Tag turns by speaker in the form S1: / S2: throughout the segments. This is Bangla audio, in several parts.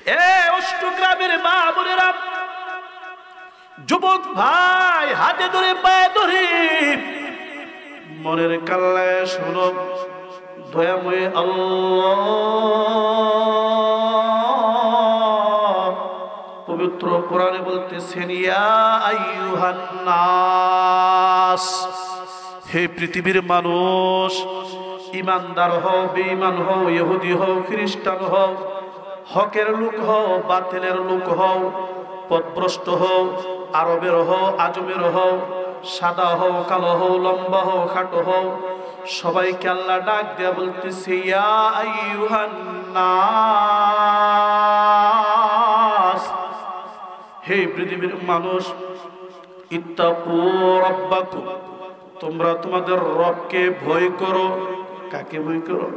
S1: এ অষ্টগ্রামের মা বোনেরা, যুবক ভাই, হাতে ধরে পায়ে ধরে মনের কাল্লায় শোনো, দয়াময় আল্লাহ পবিত্র কোরআনে বলতেছেন, ইয়া আইয়ুহান নাস, হে পৃথিবীর মানুষ, ইমানদার হও, বেঈমান হও, ইহুদি হও, খ্রিস্টান হও, হকের লোক হও, বাতিলের লোক হও, পথভ্রষ্ট হও, আরবের হও, আজমের হও, সাদা হও, কালো হও, লম্বা হও, খাটো হও, সবাইকে আল্লাহ ডাক দেয়া বলতেছে, ইয়া আইয়ুহান নাস, হে পৃথিবীর মানুষ, ইত্তাকু রাব্বাকুম, তোমরা তোমাদের রবকে ভয় করো। কাকে ভয় করো?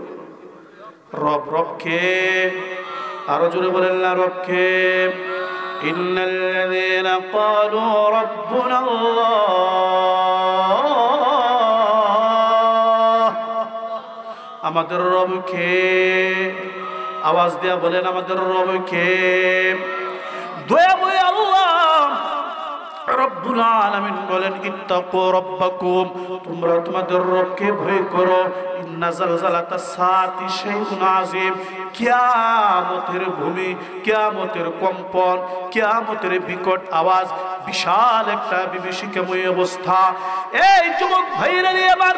S1: রবকে। আরো জোরে বলেন না, রবকে। ইন্নাল্লাযীনা ক্বালু রাব্বুনাল্লাহ, আমাদের রবকে। আওয়াজ দেয়া বলেন, আমাদের রবকে। দয়াময় আল্লাহ রব্বুল আলামিন বলেন, ইত্তাকু রাব্বাকুম, তোমরা তোমাদের রবকে ভয় করো। ইন্না জালজালাতাস সাআতি শাইউন আযীম, কিয়ামতের ভূমি, কিয়ামতের কম্পন, কিয়ামতের বিকট আওয়াজ, বিশাল একটা বিভীষিকাময় অবস্থা। এই যুবক ভাইরা রে আমার,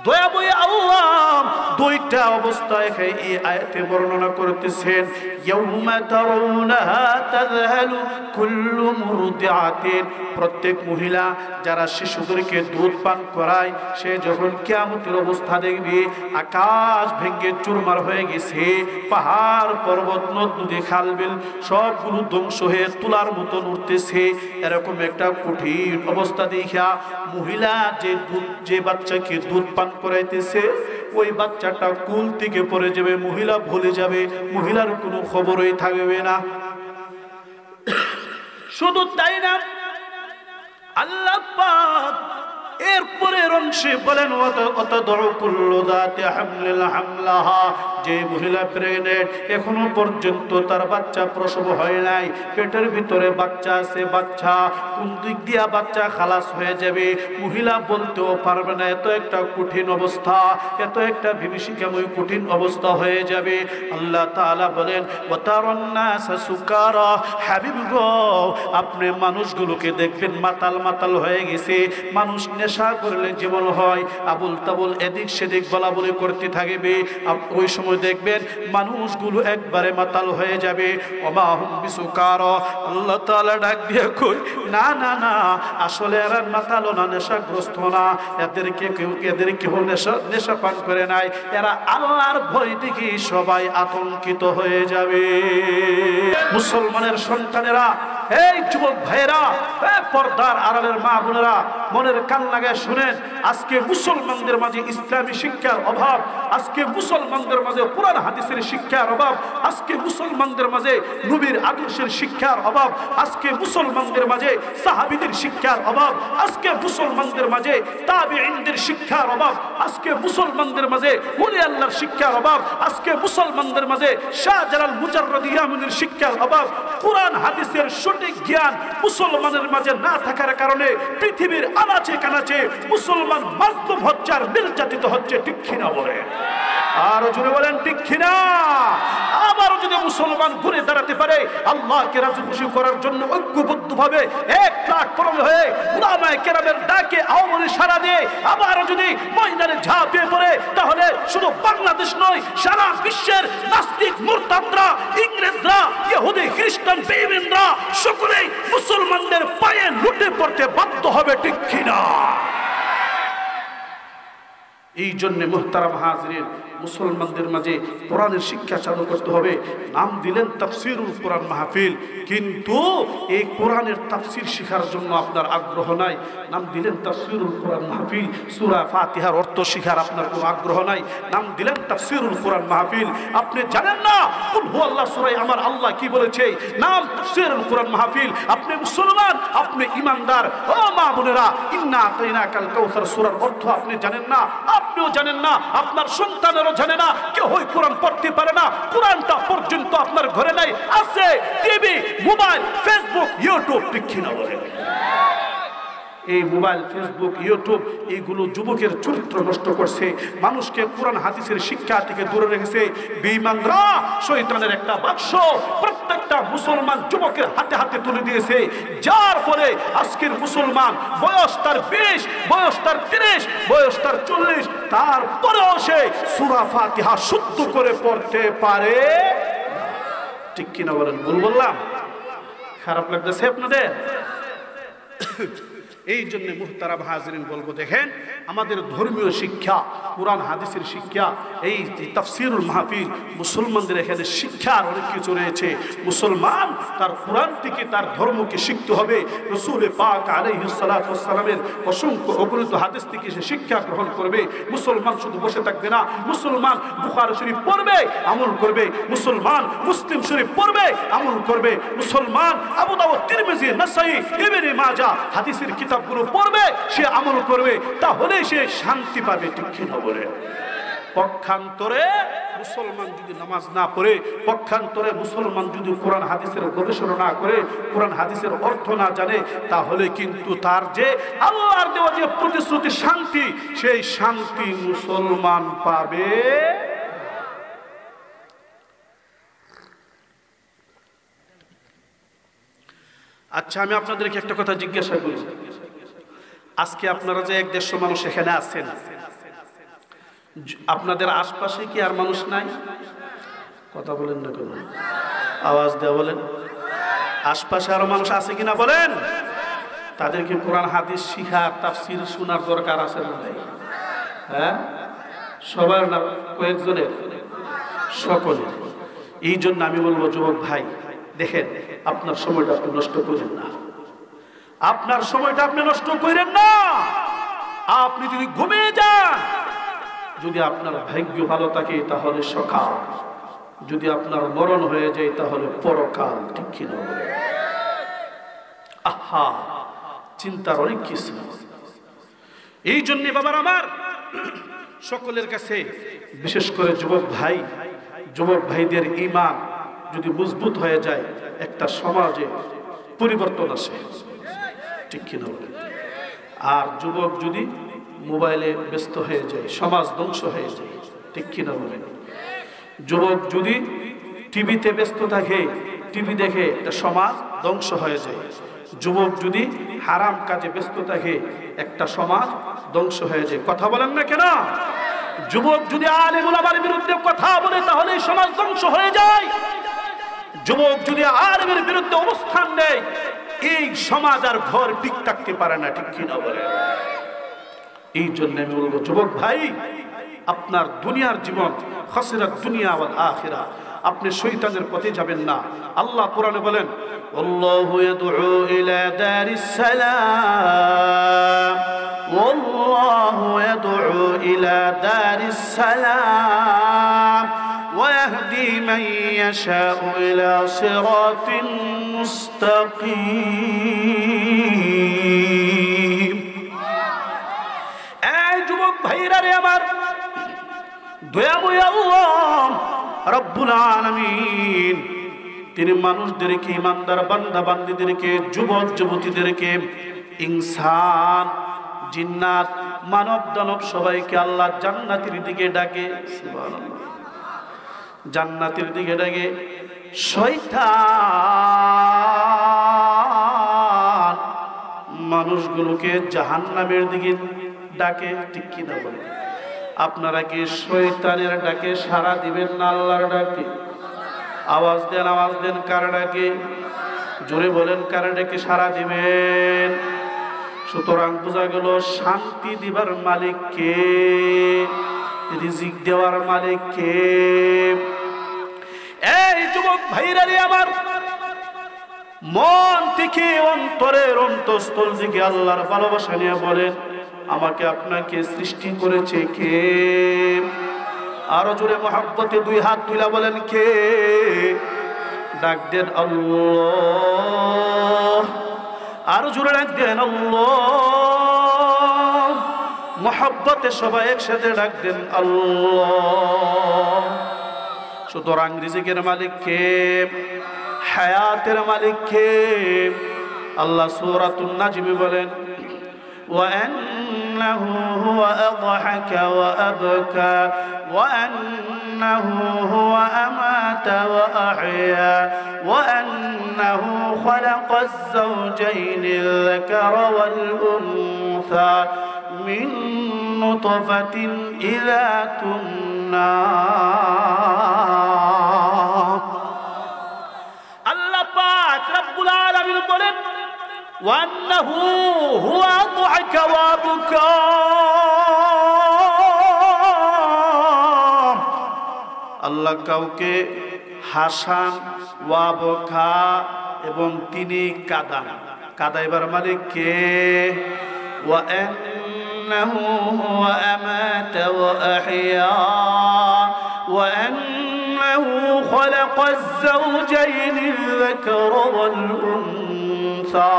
S1: দয়াময় আল্লাহ দুইটা অবস্থায় এই আয়াতে বর্ণনা করতেছেন। ইয়াউমা তারাউনাহা তাযহালু কুল্লু মুরদিআতিন, প্রত্যেক মহিলা যারা শিশুদেরকে দুধ পান করায়, সে যখন কিয়ামতের অবস্থা দেখবে, আকাশ ভেঙে চুরমার হয়ে গেছে, পাহাড় পর্বত নদ-নদী খাল-বিল সবগুলো ধ্বংস হয়ে তুলার মতন উঠতেছে, এরকম একটা কঠিন অবস্থা দেখা মহিলা যে বাচ্চাকে দুধ পান করাইতেছে, ওই বাচ্চাটা কুল থেকে পড়ে যাবে, মহিলা ভুলে যাবে, মহিলার কোনো খবরই থাকবে না। শুধু তাই না, আল্লাহ পাক এরপরের অংশে বলেন, ওয়াতাদউ কুল্লু যাতি হামলিন হামলাহা, যে মহিলা প্রেগনেন্ট, এখনো পর্যন্ত তার বাচ্চা প্রসব হয় নাই, পেটের ভিতরে বাচ্চা আছে, বাচ্চা কোন দিক দিয়া বাচ্চা খালাস হয়ে যাবে মহিলা বলতেও পারবে না। এত একটা কঠিন অবস্থা, এত একটা বিভীষিকাময় কঠিন অবস্থা হয়ে যাবে। আল্লাহ তাআলা বলেন, ওয়াতারান নাসা সুকারা, হাবিব গো, আপনি মানুষগুলোকে দেখবেন মাতাল মাতাল হয়ে গেছে। মানুষ নেশা করলে যেমন হয়, আবুল তাবুল এদিক সেদিক বলা বলে করতে থাকবে, ওই সময় দেখবেন মানুষগুলো একবারে মাতাল হয়ে যাবে। ওমা হুম বিসুকারা, আল্লাহ তাআলা ডাক দিয়ে কই, না না না, আসলে এরা মাতাল না, নেশাগ্রস্ত না, এদের কেউ নেশা পান করে নাই, এরা আল্লাহর ভয় দেখে সবাই আতঙ্কিত হয়ে যাবে। মুসলমানের সন্তানেরা, এই যুবক ভাইরা, পর্দার আড়ালের মা বোনেরা, মনের কান লাগায় শুনেন, আজকে মুসলমানদের মাঝে ইসলামী শিক্ষার অভাব, আজকে মুসলমানদের মাঝে কোরআন হাদিসের শিক্ষার অভাব, আজকে মুসলমানদের মাঝে নবীর আদর্শের শিক্ষার অভাব, আজকে মুসলমানদের মাঝে সাহাবীদের শিক্ষার অভাব, আজকে মুসলমানদের মাঝে তাবিঈনদের শিক্ষার অভাব, আজকে মুসলমানদের মাঝে ওলি আল্লাহর শিক্ষার অভাব, আজকে মুসলমানদের মাঝে শাহজালাল মুজাররদি ইয়ামিনের শিক্ষার অভাব। কোরআন হাদিসের সঠিক জ্ঞান মুসলমানের মাঝে না থাকার কারণে পৃথিবীর আনাচে কানাচে মুসলমান মাজলুম হচ্ছে আর নির্যাতিত হচ্ছে। ঠিক কিনা বলে? আরো জোরে বলেন ঠিক কিনা? আবারও যদি মুসলমান ঘুরে দাঁড়াতে পারে, আল্লাহকে রাজি খুশি করার জন্য ঐক্যবদ্ধভাবে এক প্ল্যাটফর্মে হয়ে উলামায়ে কেরামের ডাকে আওয়ামী সারা দিয়ে আবারও যদি ময়দানে ঝাঁপিয়ে পড়ে, তাহলে শুধু বাংলাদেশ নয়, সারা বিশ্বের নাস্তিক মুরতাদরা, ইংরেজরা, ইহুদি খ্রিস্টান বেঈমানরা সকলেই মুসলমানদের পায়ে লুটে পড়তে বাধ্য হবে। ঠিক কিনা? এই জন্য মুহতারাম হাজরিন, মুসলমানদের মাঝে কোরআনের শিক্ষা চালু করতে হবে। নাম দিলেন তাফসিরুল কোরআন মাহফিল, কিন্তু এই কোরআনের তাফসির শেখার জন্য আপনার আগ্রহ নাই। নাম দিলেন তাফসিরুল কোরআন মাহফিল, সূরা ফাতিহার অর্থ শেখার আপনার কোনো আগ্রহ নাই। নাম দিলেন তাফসিরুল কোরআন মাহফিল, আপনি জানেন না কুল হুয়াল্লাহ সূরায় আমার আল্লাহ কি বলেছে। নাম তাফসিরুল কোরআন মাহফিল, আপনি মুসলমান, আপনি ইমানদার, ও মা বোনেরা, ইন্না আতাইনাকাল কাউসার সূরার অর্থ আপনি জানেন না, আপনিও জানেন না, আপনার সন্তানের মানুষেরও জানে না, কেউ কোরআন পড়তে পারে না, কোরআনটা পর্যন্ত আপনার ঘরে নাই, আছে টিভি, মোবাইল, ফেসবুক, ইউটিউব, ঠিক কিনা বলেন? এই মোবাইল, ফেসবুক, ইউটিউব এইগুলো যুবকের চরিত্র নষ্ট করছে, মানুষকে কোরআন হাদিসের শিক্ষা থেকে দূরে রেখেছে। বেঈমানরা শয়তানের একটা বাক্স প্রত্যেকটা মুসলমান যুবকের হাতে হাতে তুলে দিয়েছে, যার ফলে আজকের মুসলমান বয়স তার 20, বয়স তার 30, বয়স তার 40, তারপরেও সে সূরা ফাতিহা শুদ্ধ করে পড়তে পারে, ঠিক কিনা বলেন? ভুল বললাম? খারাপ লাগতেছে আপনাদের? এই জন্য মুহতারাম হাজিরিন বলবো, দেখেন আমাদের ধর্মীয় শিক্ষা, কোরআন হাদিসের শিক্ষা, এই তাফসিরুল মাহফিল, মুসলমানদের এখানে শিক্ষার অনেক কিছু রয়েছে। মুসলমান তার কোরআন থেকে তার ধর্মকে শিখতে হবে। রাসূল পাক আলাইহিস সালাতু ওয়াস সালামের অসংখ্য অগণিত হাদিস থেকে সে শিক্ষা গ্রহণ করবে। মুসলমান শুধু বসে থাকবে না, মুসলমান বুখারী শরীফ পড়বে, আমল করবে, মুসলমান মুসলিম শরীফ পড়বে, আমল করবে, মুসলমান আবু দাউদ, তিরমিজি, নাসাঈ, ইবনে মাজাহ হাদিসের কিতাবগুলো পড়বে, সে আমল করবে, তাহলে সে শান্তি পাবে, ঠিক কিনা বলে? পক্ষান্তরে মুসলমান যদি নামাজ না পড়ে, পক্ষান্তরে মুসলমান যদি কোরআন হাদিসের গবেষণা না করে, কোরআন হাদিসের অর্থ না জানে, তাহলে কিন্তু তার যে আল্লাহর দেওয়া যে প্রতিশ্রুতি শান্তি, সেই শান্তি মুসলমান পাবে। আচ্ছা, আমি আপনাদেরকে একটা কথা জিজ্ঞাসা করি, আজকে আপনারা যে 1-150 মানুষ এখানে আছেন, আপনাদের আশপাশে কি আর মানুষ নাই? কথা বলেন না কেন? আওয়াজ দেওয়া বলেন। আশপাশে আরো মানুষ আছে কিনা বলেন? তাদেরকে কোরআন হাদিস শিখা, তাফসীর শোনার দরকার আছে না ভাই? হ্যাঁ, সবার না, কয়েকজনের? সকলের। এই জন্য আমি বলবো, যুবক ভাই, দেখেন আপনার সময়টা আপনি নষ্ট করেন না, আপনার সময়টা আপনি নষ্ট করেন না। আপনি যদি ঘুমিয়ে যান, যদি আপনার ভাগ্য ভালো থাকে তাহলে সকাল, যদি আপনার মরণ হয়ে যায় তাহলে পরকাল, ঠিক কিনা বলে? আহা, চিন্তার অনেক কিছু। এই জন্য বাবার আমার সকলের কাছে, বিশেষ করে যুবক ভাই, যুবক ভাইদের ঈমান যদি মজবুত হয়ে যায়, একটা সমাজে পরিবর্তন আসে, ঠিক কিনা বলে? আর যুবক যদি মোবাইলে ব্যস্ত হয়ে যায়, সমাজ ধ্বংস হয়ে যায়, ঠিক কিনা বলে? যুবক যদি টিভিতে ব্যস্ত থাকে, টিভি দেখে, একটা সমাজ ধ্বংস হয়ে যায়। যুবক যদি হারাম কাজে ব্যস্ত থাকে, একটা সমাজ ধ্বংস হয়ে যায়। কথা বলেন না কেন? যুবক যদি আলেম ওলামার বিরুদ্ধে কথা বলে, তাহলে সমাজ ধ্বংস হয়ে যায়। যুবক যদি আলেমের বিরুদ্ধে অবস্থান নেয়, এই সমাজ আর ঘর ঠিক থাকতে পারে না, ঠিক কিনা বলে? এই জন্য আমি বলবো, যুবক ভাই, আপনার দুনিয়ার জীবন খাসিরাত দুনিয়া ওয়াল আখিরা, আপনি শয়তানের পথে যাবেন না। আল্লাহ কোরআনে বলেন, আল্লাহু ইয়াদউ ইলা দারিস সালাম, আল্লাহু ইয়াদউ ইলা দারিস সালাম ওয়া ইয়াহদি মান ইয়াশাউ ইলা সিরাতিন মুস্তাকিম। এই যুবক ভাইরা রে আমার, দয়াময় আল্লাহ রব্বুল আলামিন তিনি মানুষদেরকে, ইমানদার বান্দা বান্দীদেরকে, যুবক যুবতীদেরকে, ইনসান, জিন্নাত, মানব দানব সবাইকে আল্লাহ জান্নাতের দিকে ডাকে। সুবহানাল্লাহ, জান্নাতের দিকে ডাকে। শয়তান মানুষগুলোকে জাহান্নামের দিকে ডাকে, ঠিক কিনা বলে? আপনারা কি শয়তানের ডাকে সাড়া দিবেন না আল্লাহর ডাকে? আওয়াজ দেন, আওয়াজ দেন, কার ডাকে? জোরে বলেন, কার ডাকে সাড়া দিবেন? সুতরাং বোঝা গেল, শান্তি দিবার মালিক কে? রিজিক দেওয়ার মালিক কে? এই যুবক ভাইরা রে আমার, মন থেকে, অন্তরের অন্তঃস্থল থেকে আল্লাহর ভালোবাসা নিয়ে বলেন, আমাকে আপনাকে সৃষ্টি করেছে কে? আরো জোরে মহব্বতে 2 হাত তুলে বলেন, কে? ডাক দেন আল্লাহ, আরো জোরে ডাক দেন আল্লাহ। মোহাব্বতে সবাই একসাথে ডাক দেন আল্লাহ। সুতরাং রিজিকের মালিক কে? হায়াতের মালিক কে? আল্লাহ সূরাতুন নাজমে বলেন وأنه هو أضحك وأبكى وأنه هو أمات وأحيا وأنه خلق الزوجين الذكر والأنثى من نطفة إذا تمنى الله পাক রব্বুল আলামিন বলেন وأنه هو أضحك وأبكى আল্লাহ কাউকে হাসান ওয়াবকা এবং তিনি কাদান। কাদাইবার মালিক কে? وأنه هو أمات وأحيا وأنه خلق الزوجين الذكر والأنثى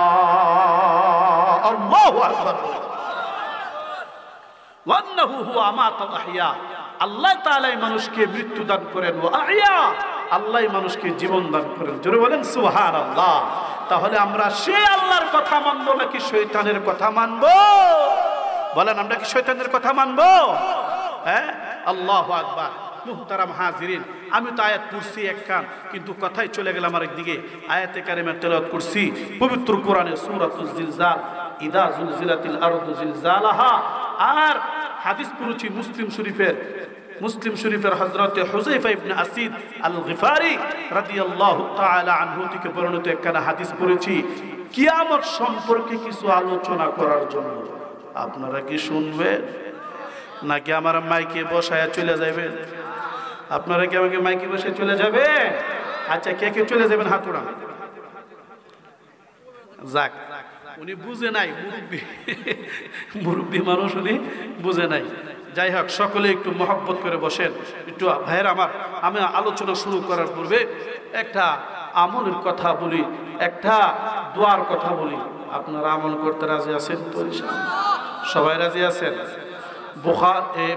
S1: الله أكبر وأنه هو أمات وأحيا আল্লাহ তাআলাই মানুষকে মৃত্যু দান করেন ও আহইয়া আল্লাহ মানুষকে জীবন দান করেন। জোরে বলেন সুবহানাল্লাহ। তাহলে আমরা সেই আল্লাহর কথা মানবো নাকি শয়তানের কথা মানবো? বলেন আমরা কি শয়তানের কথা মানবো? হ্যাঁ, আল্লাহু আকবার। মুহতারাম হাজিরিন, আমি তো আয়াত পড়ছি একখান, কিন্তু কথাই চলে গেলাম আরেক দিকে। আয়াতে কারিমা তেলাওয়াত করছি পবিত্র কোরআনে সূরাতুজ জিলজাল, ইদা জুলজিলাতিল আরদু জিলজালাহা। আর হাদিস পড়ছি মুসলিম শরীফের হযরতে হুযায়ফা ইবনে আসিদ আল গিফারি রাদিয়াল্লাহু তাআলা আনহু থেকে বর্ণিত একখানা হাদিস পড়েছি কিয়ামত সম্পর্কে কিছু আলোচনা করার জন্য। আপনারা কি শুনবেন নাকি আমার মাইকে বসায়া চলে যাবেন? আপনারা কি আমাকে মাইকে বসে চলে যাবেন? আচ্ছা, কে কে চলে যাবেন হাত উঠান। যাক, উনি বুঝে নাই, মুরব্বী মানুষ, উনি বুঝে নাই। যাই হোক, সকলে একটু মহব্বত করে বসেন। একটু ভাইয়ের আমার, আমি আলোচনা শুরু করার পূর্বে একটা আমলের কথা বলি, একটা দোয়ার কথা বলি। আপনারা আমল করতে রাজি আছেন তো? সবাই রাজি আছেন?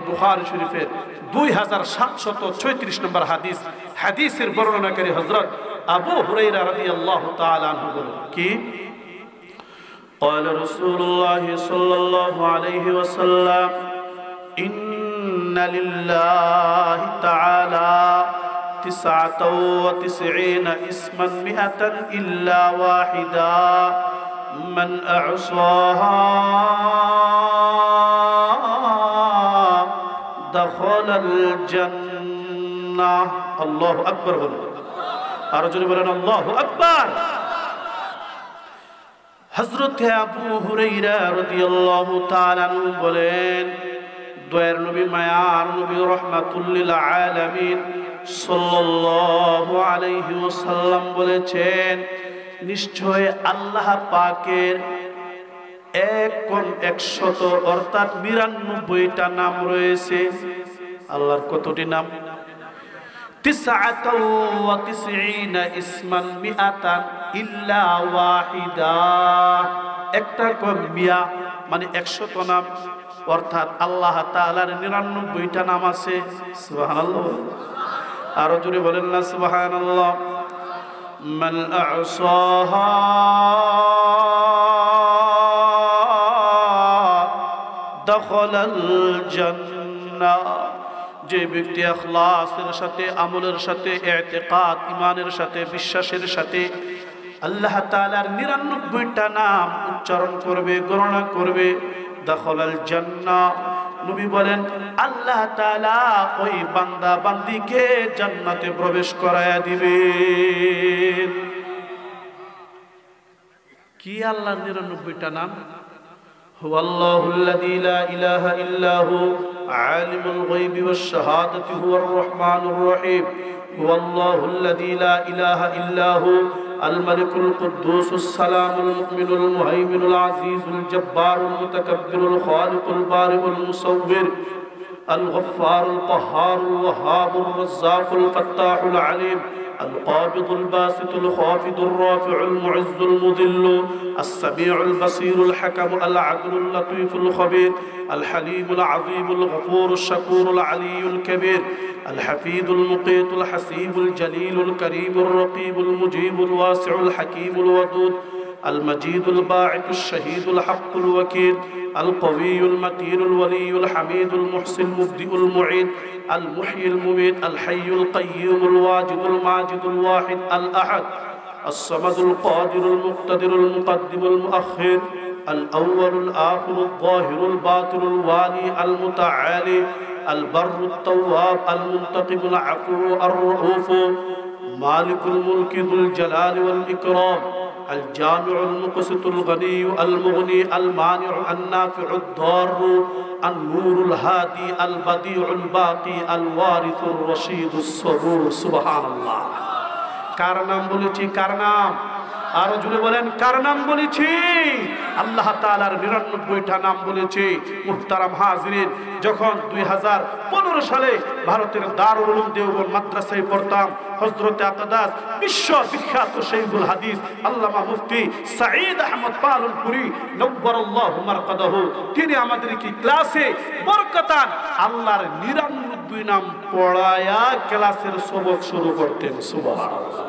S1: বুখারী শরীফের 2736 নম্বর হাদিস, হাদিসের বর্ণনাকারী হযরত আবু হুরায়রা রাদিয়াল্লাহু তাআলা আনহু বলেন কি قال رسول الله صلى الله عليه وسلم إن لله تعالى 99 اسما 100 إلا واحدا من أعصاها دخل الجنة الله أكبر বলেন আর জোরে বলেন আল্লাহু আকবার। হযরত আবু হুরায়রা রাদিয়াল্লাহু তাআলা আনহু বলেন, দয়ার নবী, মায়ার নবী, রাহমাতুল লিল আলামিন সাল্লাল্লাহু আলাইহি ওয়াসাল্লাম বলেছেন, নিশ্চয় আল্লাহ পাকের 100 অর্থাৎ 99টা নাম রয়েছে। আল্লাহর কতটি নাম? 99 ইসমান 100 ইল্লা ওয়াহিদা। একটা কম মিয়া মানে 100 নাম, অর্থাৎ আল্লাহ তাআলার 99টা নাম আছে। সুবহানাল্লাহ। আরো জোরে বলেন না সুবহানাল্লাহ। মান আ'সাহা দাখালাল জান্নাহ। যে ব্যক্তি ইখলাসের সাথে, আমলের সাথে, ইতিকাদ ঈমানের সাথে, বিশ্বাসের সাথে আল্লাহ তাআলার 99টা নাম উচ্চারণ করবে, গণনা করবে, দাখালাল জান্নাহ। নবী বলেন আল্লাহ তাআলা ওই বান্দা বান্দীকে জান্নাতে প্রবেশ করায়া দিবেন। কি আল্লাহর 99টা নাম? هو الله الذي لا إله إلا هو عالم الغيب والشهادة هو الرحمن الرحيم هو الله الذي لا إله إلا هو الملك القدوس السلام المؤمن المهيمن العزيز الجبار المتكبر الخالق البارئ المصور الغفار القهار الوهاب الرزاق الفتاح العليم القابض الباسط الخافض الرافع المعز المذل السميع البصير الحكم العدل اللطيف الخبير الحليم العظيم الغفور الشكور العلي الكبير الحفيظ المقيت الحسيب الجليل الكريم الرقيب المجيب الواسع الحكيم الودود المجيد الباعث الشهيد الحق الوكيل القوي المتين الولي الحميد المحسن المبدئ المعيد المحيي المميت الحي القيوم الواجد الماجد الواحد الأحد الصمد القادر المقتدر المقدم المؤخر الأول الآخر الظاهر الباطن الوالي المتعالي البر التواب المنتقم العفو الرؤوف مالك الملك ذو الجلال والإكرام الجامع المقسط الغني المغني المانع النافع الضار النور الهادي البديع الباقي الوارث الرشيد الصبور سبحان الله কার নাম বলেছি কার নাম আরো জুড়ে বলেন কার নাম বলেছি আল্লাহ তাআলার ৯৯টা নাম বলেছি মুহতারাম হাজিরিন যখন ২০১৫ সালে ভারতের দারুল উলুম দেওবন্দ মাদ্রাসায় পড়তাম হযরত আকদাস বিশ্ব বিখ্যাত শাইখুল হাদিস আল্লামা মুফতি সাঈদ আহমদ পালনপুরি নব্বরাল্লাহু মারকাদাহু তিনি আমাদেরকে ক্লাসে বরকতান আল্লাহর ৯৯ নাম পড়ায়া ক্লাসের সবক শুরু করতেন সুবহানাল্লাহ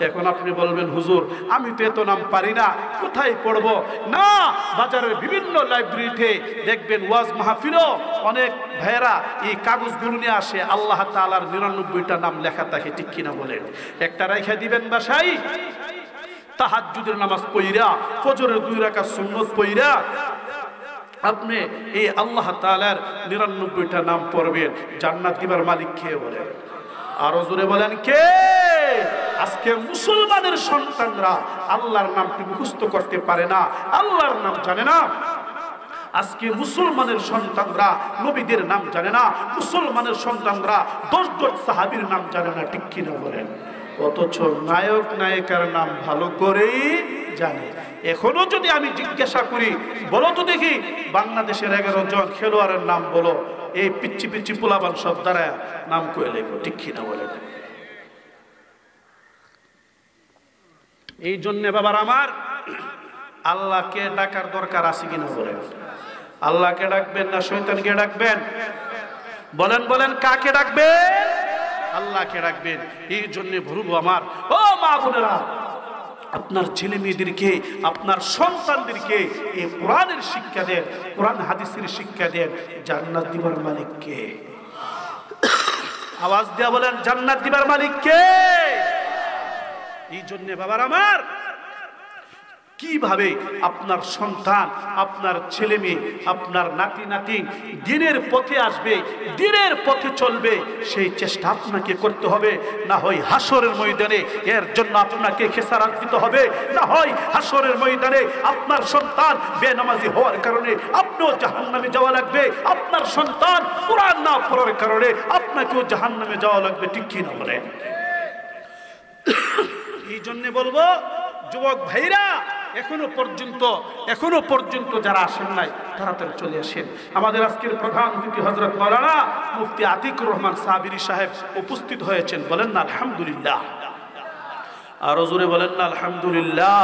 S1: এখন আপনি বলবেন হুজুর আমি তো এত নাম পারি না কোথায় পড়বো না বাজারের বিভিন্ন লাইব্রেরিতে দেখবেন ওয়াজ মাহফিলও অনেক ভাইরা এই কাগজগুলো নিয়ে আসে আল্লাহ তাআলার ৯৯টা নাম লেখা থাকে ঠিক কিনা বলেন একটা রাইখা দিবেন বাসায় তাহাজ্জুদের নামাজ পড়িরা ফজরের 2 রাকাত সুন্নাত পড়িরা আপনি এই আল্লাহ তাআলার ৯৯টা নাম পড়বেন জান্নাত দিবার মালিক কে বলেন আরো জোরে বলেন কে আজকে মুসলমানের সন্তানরা আল্লাহর নামটি মুখস্থ করতে পারে না আল্লাহর নাম জানে না আজকে মুসলমানের সন্তানরা নবীদের নাম জানে না মুসলমানের সন্তানরা 10 সাহাবীর নাম জানে না ঠিক কিনা বলেন অথচ নায়ক নায়িকার নাম ভালো করেই জানে এখনো যদি আমি জিজ্ঞাসা করি বলো তো দেখি বাংলাদেশের 11 জন খেলোয়াড়ের নাম বলো এই পিচ্চি পিচ্চি পোলাবান সব দ্বারা নাম কয়ে লেখো ঠিক কিনা বলেন এই জন্য বাবার আমার আল্লাহকে ডাকার দরকার আছে কিনা বলেন আল্লাহকে ডাকবেন না শয়তানকে ডাকবেন বলেন বলেন কাকে ডাকবেন আল্লাহকে ডাকবেন এই জন্য বলবো আমার ও মা বোনেরা আপনার ছেলে মেয়েদেরকে আপনার সন্তানদেরকে এই কোরআনের শিক্ষা দেন কোরআন হাদিসের শিক্ষা দেন জান্নাত দিবার মালিক কে আওয়াজ দিয়া বলেন জান্নাত দিবার মালিক কে এই জন্য বাবার আমার কিভাবে আপনার সন্তান আপনার ছেলে মেয়ে আপনার নাতি নাতিন দ্বীনের পথে আসবে দ্বীনের পথে চলবে সেই চেষ্টা আপনাকে করতে হবে না হয় হাসরের ময়দানে এর জন্য আপনাকে খেসারত দিতে হবে না হয় হাসরের ময়দানে আপনার সন্তান বেনামাজি হওয়ার কারণে আপনিও জাহান্নামে যাওয়া লাগবে আপনার সন্তান কোরআন না পড়ার কারণে আপনাকেও জাহান্নামে যাওয়া লাগবে ঠিক কি না বলেন এই জন্য বলবো যুবক ভাইরা এখনো পর্যন্ত যারা আসেন নাই তাড়াতাড়ি চলে আসেন আমাদের আজকের প্রধান অতিথি হযরত মাওলানা মুফতি আতিকুর রহমান সাবিরি সাহেব উপস্থিত হয়েছেন বলেন না আলহামদুলিল্লাহ আর জোরে বলেন না আলহামদুলিল্লাহ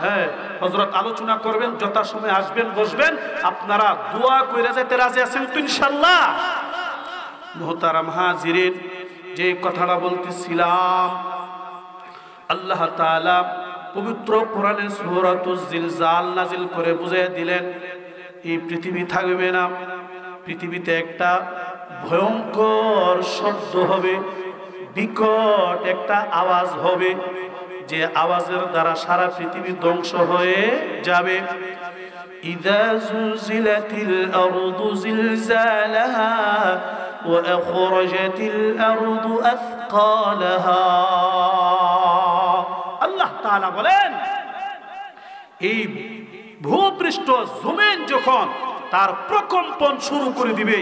S1: হ্যাঁ হযরত আলোচনা করবেন যথাসময়ে আসবেন বসবেন আপনারা দোয়া কইরা যাইতে রাজি আছেন তো ইনশাআল্লাহ মুহতারাম হাজিরিন যে কথাটা বলতেছিলাম আল্লাহ তাআলা পবিত্র কোরআনের সূরাতুজ জিলজাল নাজিল করে বুঝিয়ে দিলেন এই পৃথিবী থাকবে না পৃথিবীতে একটা ভয়ঙ্কর শব্দ হবে বিকট একটা আওয়াজ হবে যে আওয়াজের দ্বারা সারা পৃথিবী ধ্বংস হয়ে যাবে ইযা যুলজিলাতিল আরদু জিলজালাহা ওয়া আখরাজাতিল আরদু আথকালাহা আল্লাহ তাআলা বলেন এই ভূপৃষ্ঠ জমিন যখন তার প্রকম্পন শুরু করে দিবে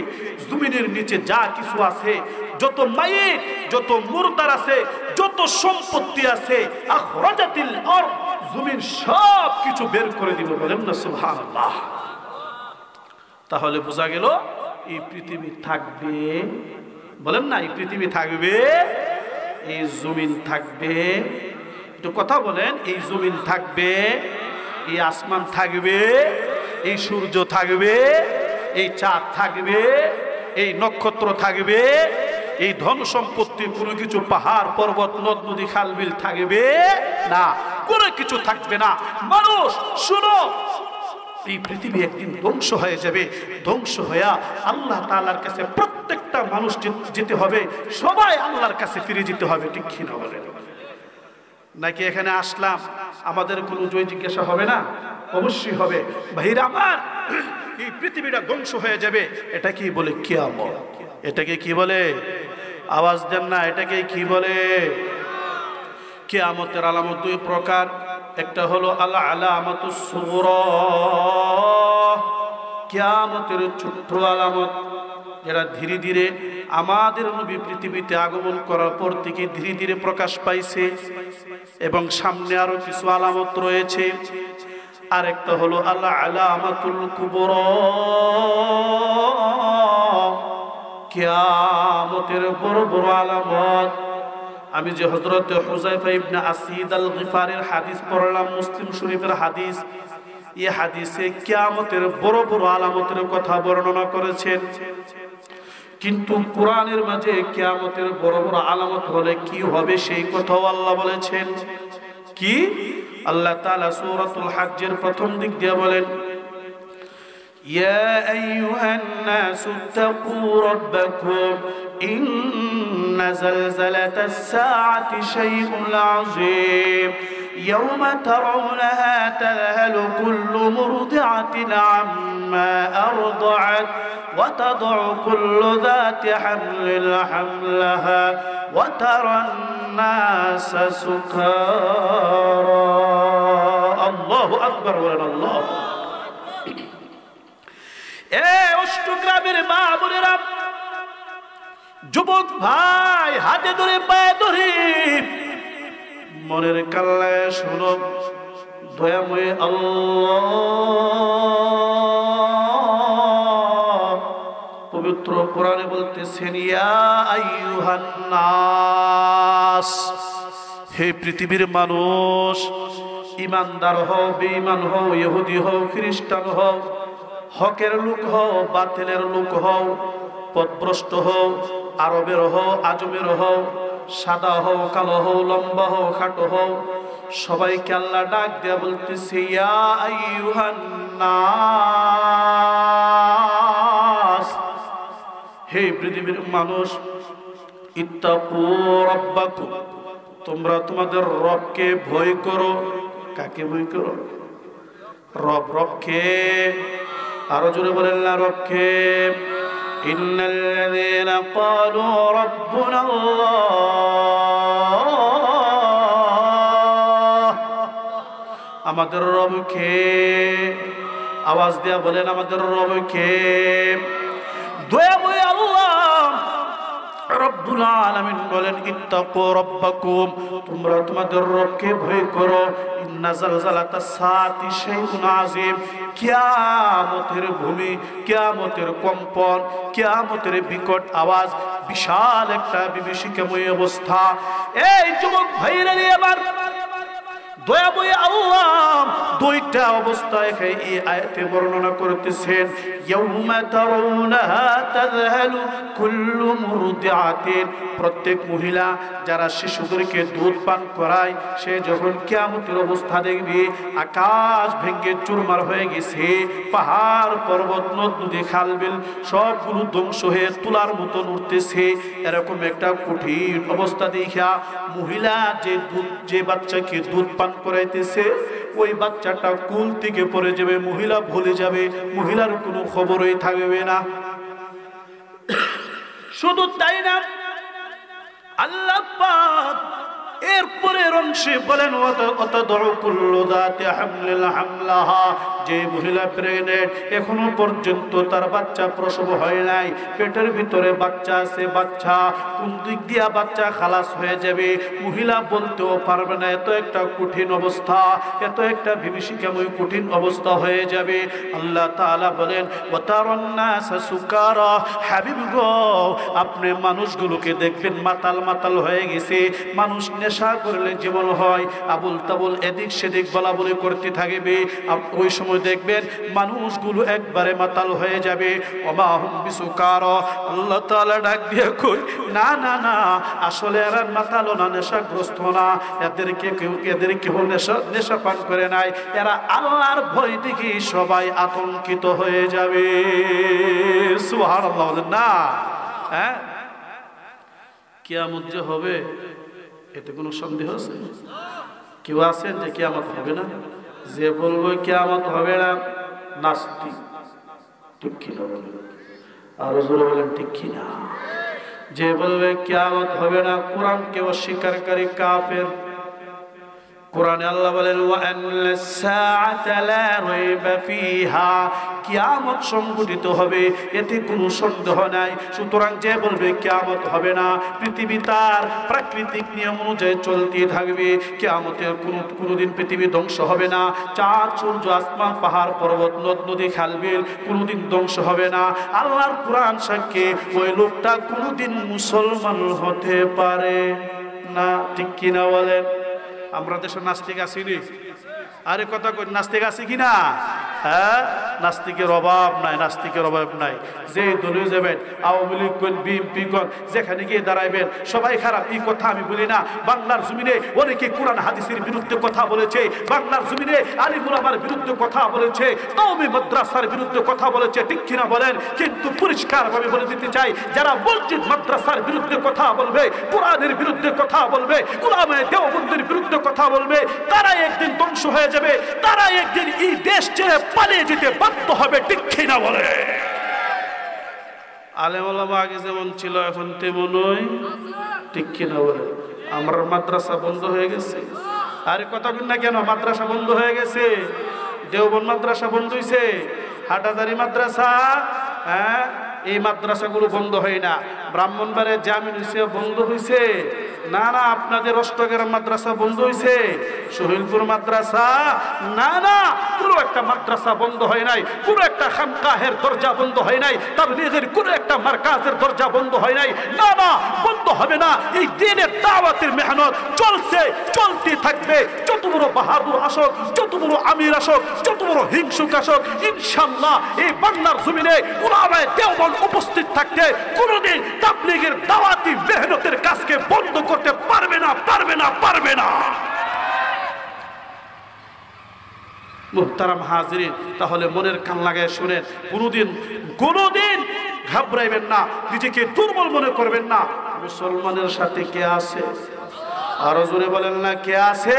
S1: জমিনের নিচে যা কিছু আছে যত মাইত যত মুরদার আছে যত সম্পত্তি আছে আখরাজাতিল আরদ জমিন সব কিছু বের করে দিবে বলেন না সুবহানাল্লাহ তাহলে বোঝা গেল এই পৃথিবী থাকবে বলেন না এই পৃথিবী থাকবে এই জমিন থাকবে? একটু কথা বলেন, এই জমিন থাকবে, এই আসমান থাকবে, এই সূর্য থাকবে, এই চাঁদ থাকবে, এই নক্ষত্র থাকবে, এই ধন সম্পত্তি কোনো কিছু পাহাড় পর্বত নদ নদী খাল বিল থাকবে না, কোনো কিছু থাকবে না। মানুষ শুনো, এই পৃথিবী একদিন ধ্বংস হয়ে যাবে। ধ্বংস হইয়া আল্লাহ তাআলার কাছে প্রত্যেকটা মানুষ যেতে হবে, সবাই আল্লাহর কাছে ফিরে যেতে হবে। ঠিক কি না বলেন? নাকি এখানে আসলাম আমাদের কোনো জয় জিজ্ঞাসা হবে না? অবশ্যই হবে। ভাইরা আমার, এই পৃথিবীটা ধ্বংস হয়ে যাবে, এটাকে বলে কিয়ামত। এটাকে কি বলে? আওয়াজ দেন না, এটাকে কি বলে? কিয়ামতের আলামত দুই প্রকার। একটা হলো আল আলামাতুস সুগরা, কিয়ামতের ছোট্ট আলামত, যেটা ধীরে ধীরে আমাদের নবী পৃথিবীতে আগমন করার পর থেকে ধীরে ধীরে প্রকাশ পাইছে, এবং সামনে আরো কিছু আলামত রয়েছে। আর একটা হলো আল আলামাতুল কুবরা, কিয়ামতের বড় বড় আলামত। আমি যে হযরত হুযায়ফা ইবনে আসিদ আল গিফারির হাদিস পড়লাম, মুসলিম শরীফের হাদিস, এই হাদিসে কিয়ামতের বড় বড় আলামতের কথা বর্ণনা করেছেন। কিন্তু কোরআনের মাঝে কিয়ামতের বড় বড় আলামত হলে কি হবে সেই কথাও আল্লাহ বলেছেন। কি? আল্লাহ তাআলা সূরাতুল হজ্জের প্রথম দিক দিয়ে বলেন, ইয়া আইয়ুহান নাসু তাকু রাব্বাকুম ইন্না যালযালাতাস সাআতি শাইউন আযীম ইয়াওমা তারাউনাহা তাযহালু কুল্লু মুরদি'াতিন আম্মা আরদা'at ওয়া তাদ'উ কুল্লু যাতি হামলিন হামলাহা ওয়া তারান নাসা সুকারা। আল্লাহু আকবার, বলেন আল্লাহ। অষ্টগ্রামের মা বোনেরা, যুবক ভাই, হাতে ধরে পায়ে ধরে মনের কাল্লায় শোনো, দয়াময় আল্লাহ পবিত্র কোরআনে বলতেছেন, ইয়া আইয়ুহান নাস, হে পৃথিবীর মানুষ, ইমানদার হও, বেঈমান হও, ইহুদি হও, খ্রিস্টান হও, হকের লোক হও, বাতিলের লোক হও, পথভ্রষ্ট হও, আরবের হও, আজমের হও, সাদা হও, কালো হও, লম্বা হও, খাটো হও, সবাইকে আল্লাহ ডাক দেয়া বলতেছে, ইয়া আইয়ুহান নাস, হে পৃথিবীর মানুষ, ইত্তাকু রাব্বাকুম, তোমরা তোমাদের রবকে ভয় করো। কাকে ভয় করো? রবকে। আরো জোরে বলেন না, রবকে। ইন্নাল্লাযীনা ক্বালু রাব্বুনাল্লাহ, আমাদের রবকে। আওয়াজ দেয়া বলেন, আমাদের রবকে। দয়াময় আল্লাহ রব্বুল আলামিন বলেন, ইত্তাকু রাব্বাকুম, তোমরা তোমাদের রবকে ভয় করো। ইন্না যালযালাতাস সাআতি শাইউন আযীম, কিয়ামতের ভূমি, কিয়ামতের কম্পন, কিয়ামতের বিকট আওয়াজ, বিশাল একটা বিভীষিকাময় অবস্থা। এই যুবক ভাইরা, আবার দয়াময় আল্লাহ দুইটা অবস্থা এই আয়াতে বর্ণনা করতেছেন। ইয়াউমা তারাউনাহা তাযহালু কুল্লু মুরদিআতিন, প্রত্যেক মহিলা যারা শিশুদেরকে দুধ পান করায়, সে যখন কিয়ামতের অবস্থা দেখবে, আকাশ ভেঙে চুরমার হয়ে গেছে, পাহাড় পর্বত নদ নদী খাল বিল সবগুলো ধ্বংস হয়ে তুলার মতন উঠতেছে, এরকম একটা কঠিন অবস্থা দেখা মহিলা যে বাচ্চাকে দুধ পান করাইতেছে, ওই বাচ্চাটা কুল থেকে পড়ে যাবে, মহিলা ভুলে যাবে, মহিলার কোনো খবরই থাকবে না। শুধু তাই না, আল্লাহ পাক এরপরের অংশে বলেন, যে মহিলা প্রেগনেন্ট এখনো পর্যন্ত তার বাচ্চা প্রসব হয় নাই, পেটের ভিতরে বাচ্চা আছে, বাচ্চা কোন দিক দিয়া বাচ্চা খালাস হয়ে যাবে মহিলা বলতেও পারবে না। এত একটা কঠিন অবস্থা, এত একটা বিভীষিকাময় কঠিন অবস্থা হয়ে যাবে। আল্লাহ তাআলা বলেন ওয়াতারান নাস সুকারা, হাবিব গো আপনি মানুষগুলোকে দেখবেন মাতাল মাতাল হয়ে গেছে। মানুষ নেশা করলে যেমন হয় আবুল তাবুল এদিক সেদিক বলা বলে করতে থাকবে, ওই সময় দেখবেন মানুষগুলো একবারে মাতাল হয়ে যাবে। ওমা হুম বিসুকারা, আল্লাহ তাআলা ডাক দিয়ে কই না না না, আসলে এরা মাতাল না, নেশাগ্রস্ত না, এদের কেউ নেশা পান করে নাই, এরা আল্লাহর ভয় দেখে সবাই আতঙ্কিত হয়ে যাবে। সুবহানাল্লাহ না? হ্যাঁ, কিয়ামত যে হবে এতে কোনো সন্দেহ আছে? কেউ আছেন যে কিয়ামত হবে না? যে বলবো কিয়ামত হবে না নাস্তিক, ঠিক কিনা বলেন? আরো জোরে বলেন ঠিক কিনা? যে বলবে কিয়ামত হবে না কোরআনকে অস্বীকারী কাফের। কোরআনে আল্লাহ বলেন ওয়া আন্নাস সাআতা লা রাইবা ফিহা, কিয়ামত সংঘটিত হবে এতে কোনো সন্দেহ নাই। সুতরাং যে বলবে কিয়ামত হবে না, পৃথিবী তার প্রাকৃতিক নিয়ম অনুযায়ী চলতে থাকবে, কিয়ামতের কোনোদিন পৃথিবী ধ্বংস হবে না, চাঁদ সূর্য আসমান পাহাড় পর্বত নদ নদী খাল বিল কোনোদিন ধ্বংস হবে না। আল্লাহর কোরআন সাক্ষী ওই লোকটা কোনোদিন মুসলমান হতে পারে না, ঠিক কিনা বলেন? আমরা দেশে নাস্তিক আসিনি, আরে কথা কই, নাস্তিক আছে কিনা? হ্যাঁ, নাস্তিকের অভাব নাই, নাস্তিকের অভাব নাই। যে দলীয় যাবেন, আওয়ামী লীগ কোন, বিএনপি কোন, যেখানে গিয়ে দাঁড়াইবেন সবাই খারাপ, এই কথা আমি বলি না। বাংলার জমিনে অনেকে কোরআন হাদিসের বিরুদ্ধে কথা বলেছে, বাংলার জমিনে আলিম উলামার বিরুদ্ধে কথা বলেছে, কওমি মাদ্রাসার বিরুদ্ধে কথা বলেছে, ঠিক কিনা বলেন? কিন্তু পরিষ্কারভাবে বলে দিতে চাই, যারা মসজিদ মাদ্রাসার বিরুদ্ধে কথা বলবে, কোরআনের বিরুদ্ধে কথা বলবে, উলামায়ে দেওবন্দের বিরুদ্ধে কথা বলবে, তারা একদিন ধ্বংস হয়ে যাবে, তারা একদিন এই দেশ ছেড়ে পালিয়ে যেতে বাধ্য হবে, ঠিক কিনা বলে? আলেম ওলামা আগে যেমন ছিল এখন তেমনই, ঠিক কিনা বলে? আমার মাদ্রাসা বন্ধ হয়ে গেছে। আরে কথা বল না কেন? মাদ্রাসা বন্ধ হয়ে গেছে, দেওবন্দ মাদ্রাসা বন্ধ হয়েছে, হাটাজারি মাদ্রাসা, হ্যাঁ এই মাদ্রাসাগুলো বন্ধ হয় না। ব্রাহ্মণবাড়িয়া জামিন হয়েছে, বন্ধ হয়েছে না? না, আপনাদের অষ্টগ্রাম মাদ্রাসা বন্ধ হয়েছে, শহীদপুর মাদ্রাসা, না না, পুরো একটা মাদ্রাসা বন্ধ হয় নাই, পুরো একটা খানকাহের দরজা বন্ধ হয় নাই, তাবলীগের পুরো একটা মারকাজের দরজা বন্ধ হয় নাই, না না, বন্ধ হবে না। এই দ্বীনের দাওয়াতের মেহনত চলছে, চলতে থাকবে। যত বড় বাহাদুর আসক, যত বড় আমির আসক, যত বড় হিংসুক আসক, ইনশাআল্লাহ এই বাংলার জমিনে উলামায়ে দেওবন্দ উপস্থিত থাকতে কোনোদিন তাবলীগের দাওয়াতি মেহনতের কাজকে বন্ধ করতে পারবে না, পারবে না, পারবে না। মুহতারাম হাজিরিন, তাহলে মনের কান লাগায় শুনেন, কোনোদিন ঘাবড়াইবেন না, নিজেকে দুর্বল মনে করবেন না। মুসলমানের সাথে কে আছে? আরো জোরে বলেন না, কে আছে?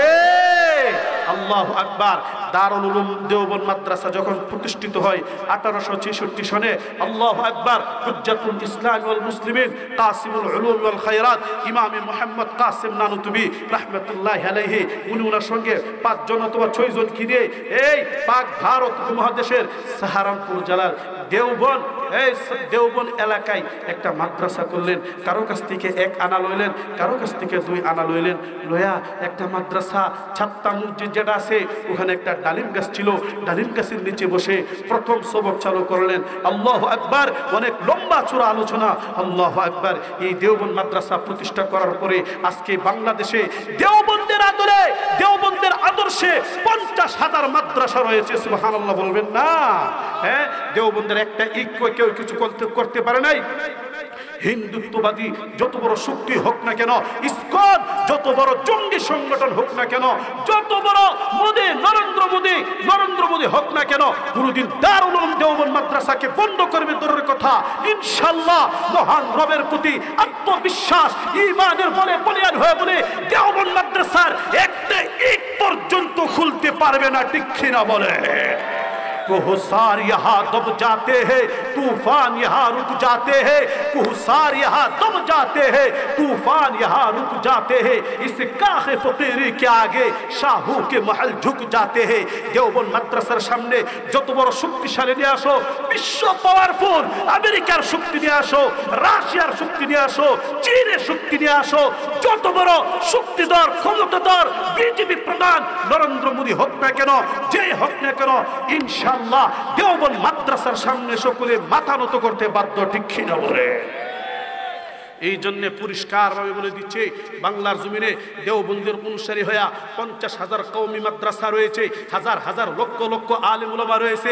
S1: আল্লাহু আকবার। দারুল উলুম দেওবন্দ মাদ্রাসা যখন প্রতিষ্ঠিত হয় 1866 সনে, আল্লাহু আকবার, হুজ্জাতুল ইসলাম ওয়াল মুসলিমিন, কাসিমুল উলুম ওয়াল খায়রাত, ইমাম মুহাম্মদ কাসিম নানুতুবি রাহমাতুল্লাহি আলাইহি, উনি ওনার সঙ্গে 5 জন অথবা 6 জন কি দিয়ে এই পাক ভারত উপমহাদেশের সাহারানপুর জেলার দেওবন্দ, এই দেওবন্দ এলাকায় একটা মাদ্রাসা করলেন। কারো কাছ থেকে 1 আনা লইলেন, কারো কাছ থেকে 2 আনা লইলেন, লয়া একটা মাদ্রাসা, ছাত্তা মসজিদ যেটা আছে ওখানে একটা ডালিম গাছ ছিল, ডালিম গাছের নিচে বসে প্রথম সবক চালু করলেন। আল্লাহু আকবার, অনেক লম্বা চূড়া আলোচনা। আল্লাহু আকবার। এই দেওবন্দ মাদ্রাসা প্রতিষ্ঠা করার পরে আজকে বাংলাদেশে দেওবন্দের আদরে, দেওবন্দের আদর্শে 50,000 মাদ্রাসা রয়েছে। সুবহানাল্লাহ বলবেন না? হ্যাঁ, দেওবন্দের একটা কেউ কিছু করতে পারে নাই। হিন্দুত্ববাদী যত বড় শক্তি হোক না কেন, ইসকন যত বড় জঙ্গি সংগঠন হোক না কেন, যত বড় নরেন্দ্র মোদী হোক না কেন, কোনদিন দারুল উলুম দেওবন্দ মাদ্রাসাকে বন্ধ করবে দূরের কথা। ইনশাআল্লাহ মহান রবের প্রতি আত্মবিশ্বাস, ঈমানের বলে বলিয়ান হয়ে বলে দেওবন্দ মাদ্রাসার একটা ইট পর্যন্ত খুলতে পারবে না, ঠিক কিনা বলে? कोहसार यहाँ दब जाते हैं, तूफान यहाँ रुक जाते हैं। कोहसार यहाँ दब जाते हैं, तूफान यहाँ रुक जाते हैं। इस काखे फकीरी के आगे शाहू के महल झुक जाते हैं। देवबंद মাদ্রাসার সামনে যত বড় শক্তিশালী নিয়ে আসো, বিশ্ব পাওয়ারফুল আমেরিকার শক্তি নিয়ে আসো, রাশিয়ার শক্তি নিয়ে আসো, চীনের শক্তি নিয়ে আসো, যত বড় শক্তিধর ক্ষমতাধর বিজেপি প্রধান নরেন্দ্র মোদী হোক না কেন, যে হোক না কেন, ইনশাআল্লাহ দেওবন্দ মাদ্রাসার সামনে সকলে মাথা নত করতে বাধ্য। ঠিক কি না বলে? এই জন্য পরিষ্কারভাবে বলে দিচ্ছে, বাংলার জমিনে দেওবন্দের অনুসারী হয়ে 50,000 কওমি মাদ্রাসা রয়েছে, হাজার হাজার লক্ষ লক্ষ আলেম উলামা রয়েছে,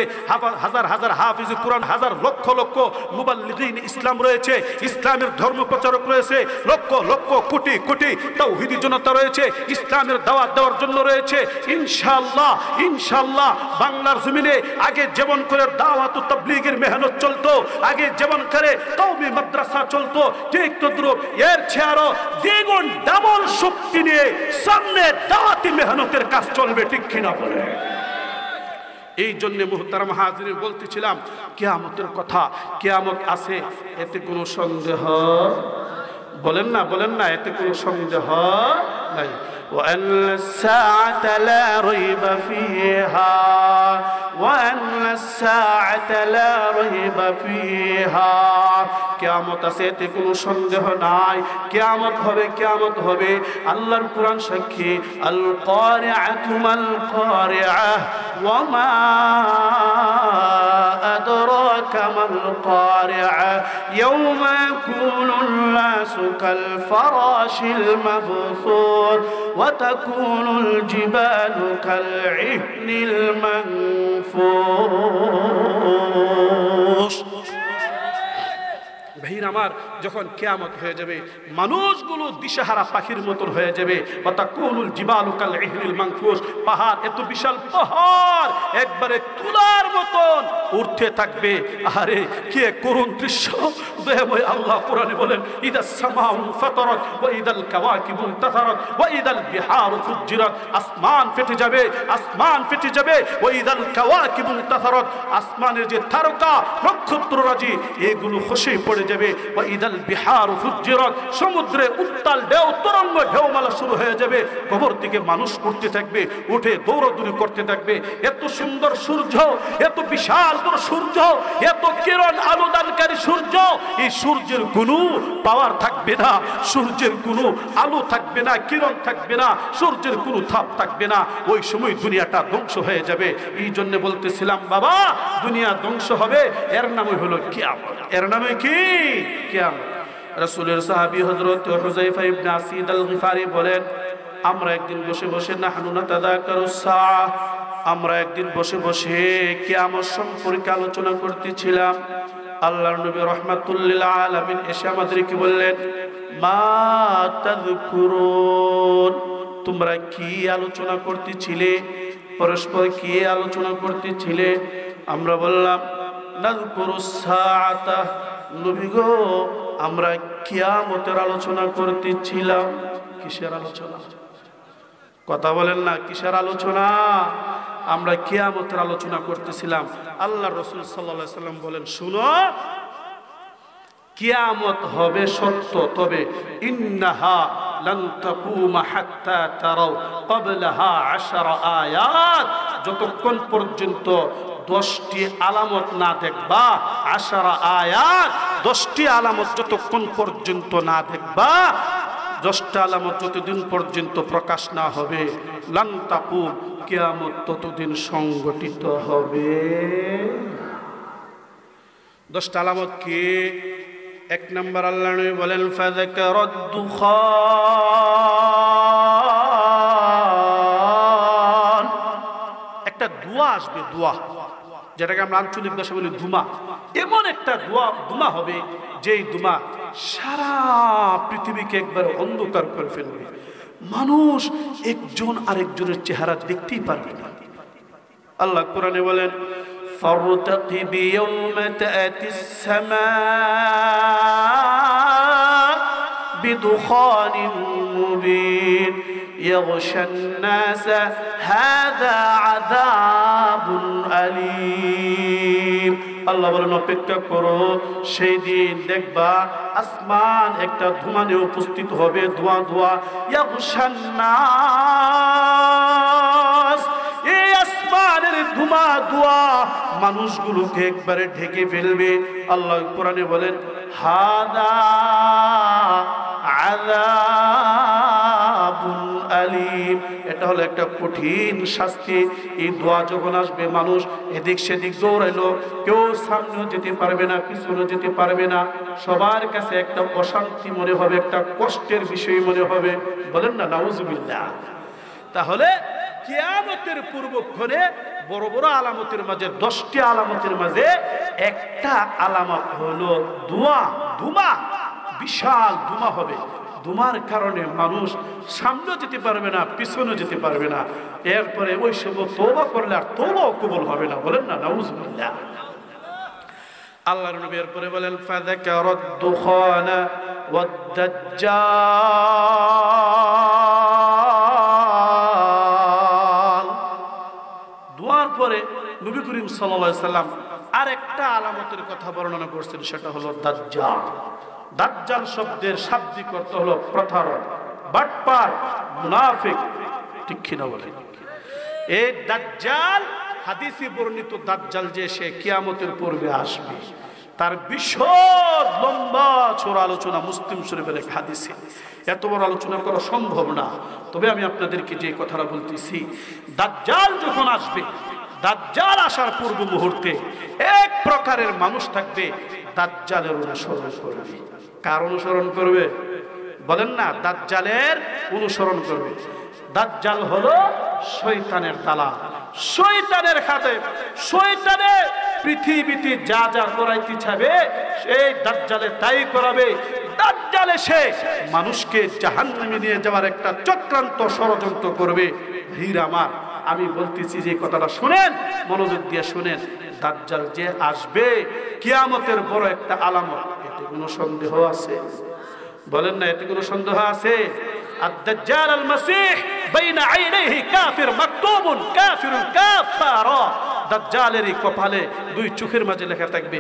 S1: হাজার হাজার হাফিজ কুরআন, হাজার লক্ষ লক্ষ মুবাল্লিগিন ইসলাম রয়েছে, ইসলামের ধর্ম প্রচারক রয়েছে, লক্ষ লক্ষ কোটি কোটি তাওহীদি জনতা রয়েছে, ইসলামের দাওয়াত দেওয়ার জন্য রয়েছে। ইনশাআল্লাহ ইনশাআল্লাহ বাংলার জমিনে আগে যেমন করে দাওয়াত ও তাবলীগের মেহনত চলতো, আগে যেমন করে কওমি মাদ্রাসা চলতো, ঠিক এর চেয়ে দ্বিগুণ ডাবল শক্তি নিয়ে সামনে দাওয়াতি মেহনতের কাজ চলবে। ঠিক কিনা বলে? এই জন্য মুহতারাম হাজিরিন বলতেছিলাম, কিয়ামতের কথা, কিয়ামত আছে, এতে কোনো সন্দেহ বলেন না, এতে কোনো সন্দেহ নাই। وأن الساعة لا ريب فيها وأن الساعة لا ريب فيها কিয়ামত আছে, এতে কোনো সন্দেহ নাই। কিয়ামত হবে। আল্লাহর কুরআন সাক্ষী, আল কারিআতু মাল কারিআহ ওয়া মা আদরাকা মাল কারিআহ ইয়াওমা ইয়াকুনুন নাসু কাল ফারাশিল মাবসুর ওয়া তাকুনুল জিবালু কাল ইহনিল মানফুস। ভাইরা আমার, যখন কিয়ামত হয়ে যাবে, মানুষগুলো দিশাহারা পাখির মতন হয়ে যাবে। ওয়াতাকুনুল জিবালু কাল ইহনিল মানফুস, পাহাড়, এত বিশাল পাহাড় একবারে তুলার মতন উঠতে থাকবে। আরে কি করুণ দৃশ্য! দয়াময় আল্লাহ কোরআনে বলেন, ইদাস সামাউ ফাতারাত ওয়া ইদাল কাওয়াকিবু ইনতাসারাত ওয়া ইদাল বিহারু ফুজ্জিরাত, আসমান ফেটে যাবে, ওয়া ইদাল কাওয়াকিবু ইনতাসারাত, আসমানের যে তারকা নক্ষত্ররাজি এগুলো খসে পড়ে যাবে। ওয়া ইদাল বিহারু ফুজ্জিরাত, সমুদ্রে উত্তাল ঢেউ, তরঙ্গ ঢেউমালা শুরু হয়ে যাবে। কবর থেকে মানুষ উঠতে থাকবে, উঠে দৌড়াদৌড়ি করতে থাকবে। এত সুন্দর সূর্য, এত বিশাল বড় সূর্য, এত কিরণ আলোদানকারী সূর্য, এই সূর্যের কোনো পাওয়ার থাকবে না, সূর্যের কোনো আলো থাকবে না, কিরণ থাকবে না, সূর্যের কোনো তাপ থাকবে না। ওই সময় দুনিয়াটা ধ্বংস হয়ে যাবে। এই জন্য বলতেছিলাম বাবা, দুনিয়া ধ্বংস হবে, এর নামই হলো কিয়ামত। এর নামে কি? কিয়ামত। রাসূলের সাহাবী হযরত হুযায়ফা ইবনে আসিদ আল গিফারি বলেন, আমরা একদিন বসে বসে নাহনু নাতাযাকারুস সাআহ, আমরা একদিন বসে বসে কিয়ামত সম্পর্কে আলোচনা করতেছিলাম। আল্লাহর নবী রাহমাতুল লিল আলামিন এসে আমাদেরকে বললেন, মা তাযকুরুন, তোমরা কি আলোচনা করতেছিলে? পরস্পর কি আলোচনা করতেছিলে? আমরা বললাম, নাযকুরুস সাআতা, নবী গো আমরা কিয়ামতের আলোচনা করতেছিলাম। কিসের আলোচনা? কথা বলেন না, কিসের আলোচনা? আমরা কিয়ামতের আলোচনা করতেছিলাম। আল্লাহ রাসূল সাল্লাল্লাহু আলাইহি সাল্লাম বলেন, শুনো, কিয়ামত হবে সত্য, তবে ইন্নাহা লান তাকুমা হাত্তা তারাও ক্বাবলাহা 10 আয়াত, যতক্ষণ পর্যন্ত 10টি আলামত না দেখবা, 10 আয়াত, 10টি আলামত যতক্ষণ পর্যন্ত না দেখবা, 10টা আলামত যতদিন পর্যন্ত প্রকাশ না হবে, লান তাকুম, কিয়ামত ততদিন সংগঠিত হবে। 10টা আলামত কি? 1 নম্বর আল্লাহ নবী বলেন, ফাযাকারাদ দুখান, একটা দোয়া আসবে, দোয়া, যেটাকে আমরা আঞ্চলিক ভাষায় বলি ধুমা। এমন একটা ধুমা হবে, যেই ধুমা সারা পৃথিবীকে একবার অন্ধকার করে ফেলবে। মানুষ একজন আরেকজনের চেহারা দেখতেই পারবে না। আল্লাহ কোরআনে বলেন, فارتقب يوم تأتي السماء بدخان مبين ইয়াগশান নাস হাযা আযাবুন আলীম। আল্লাহ বলেন অপেক্ষা করো, সেই দিন দেখবা আসমান একটা ধোঁয়া নিয়ে উপস্থিত হবে, ধোঁয়া ধোঁয়া। ইয়াগশান নাস, এই আসমানের ধোঁয়া ধোঁয়া মানুষগুলোকে একবারে ঢেকে ফেলবে। আল্লাহ কোরআনে বলেন হাদা আযাবুন আলীম, এটা হলো একটা কঠিন শাস্তি। এই ধোঁয়া যখন আসবে মানুষ এদিক সেদিক দৌড়াইলো, কেউ সামনেও যেতে পারবে না, পিছনেও যেতে পারবে না। সবার কাছে একটা অশান্তি মনে হবে, একটা কষ্টের বিষয় মনে হবে। বলেন না নাউজুবিল্লাহ। তাহলে কিয়ামতের পূর্বক্ষণে বড় বড় আলামতের মাঝে 10টি আলামতের মাঝে একটা আলামত হলো ধোঁয়া। ধোঁয়া, বিশাল ধোঁয়া হবে। ধোঁয়ার কারণে মানুষ সামনেও যেতে পারবে না, পিছনেও যেতে পারবে না। এরপরে ওই সময় তওবা করলে আর তওবাও কবুল হবে না। বলেন না নাউজুবিল্লাহ। আল্লাহর নবী এরপরে বলেন ফাযাকারাদ দুখানা ওয়াদ দাজ্জাল। দুয়ার পরে নবী করিম সাল্লাল্লাহু আলাইহি সাল্লাম আরেকটা আলামতের কথা বর্ণনা করছেন, সেটা হলো দাজ্জাল। দাজ্জাল শব্দের শাব্দিক অর্থ হলো প্রতারক, বাটপার, মুনাফিক। ঠিক কি না বলেন? এই দাজ্জাল, হাদিসে বর্ণিত দাজ্জাল যে সে কিয়ামতের পূর্বে আসবে, তার বিশদ লম্বা চোরা আলোচনা মুসলিম শরীফের এক হাদিসে। এত বড় আলোচনা করা সম্ভব না, তবে আমি আপনাদেরকে যে কথাটা বলতেছি, দাজ্জাল যখন আসবে, দাজ্জাল আসার পূর্ব মুহূর্তে এক প্রকারের মানুষ থাকবে দাজ্জালের অনুসরণ করবে। কার অনুসরণ করবে? বলেন না, দাজ্জালের অনুসরণ করবে। দাজ্জাল হলো শয়তানের দালাল, শয়তানের খাতে, শয়তানে পৃথিবীতে যা যা করাইতে চাবে সেই দাজ্জালে তাই করাবে। দাজ্জালে সে মানুষকে জাহান্নামে নিয়ে যাওয়ার একটা চক্রান্ত ষড়যন্ত্র করবে। ভিড় আমার, আমি বলতেছি যে কথাটা শুনেন, মনোযোগ দিয়ে শুনেন। দাজ্জাল যে আসবে কিয়ামতের বড় একটা আলামত, এতে কোনো সন্দেহ আছে? বলেন না, এতে কোনো সন্দেহ আছে? আদ-দাজ্জাল আল-মাসীহ বাইনা আইনাইহি কাফির মাকতুবুন কাফিরুন কাফারা। দাজ্জালের কপালে দুই চোখের মাঝে লেখা থাকবে